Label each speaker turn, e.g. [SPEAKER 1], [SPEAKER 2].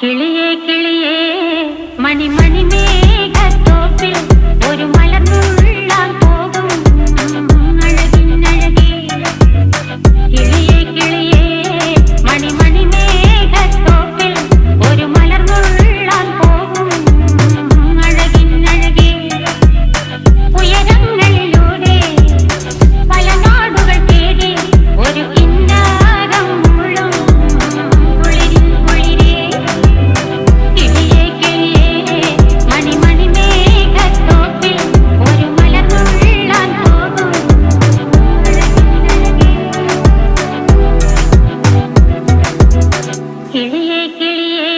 [SPEAKER 1] കിളിയേ കിളിയേ മണിമണി മേഘത്തോപ്പിൽ ഒരു മലർന്നുള്ളാൻ പോകും അഴകിനഴകേ. കിളിയേ കിളിയേ മണിമണി മേഘത്തോപ്പിൽ ഒരു മലർന്നുള്ളാൻ പോകും അഴകിനഴകേ. ഉയരങ്ങളിലൂടെ പല നാടുകൾ തേടി ഒരു കിന്നാരം മുള്ളും കുളിരിൻ കുളിരേ. കിളിയേ കിളിയേ മണിമണി മേഘത്തോപ്പിൽ ഒരു മലർന്നുള്ളാൻ പോകും അഴകിനഴകേ. കിളിയേ കിളിയേ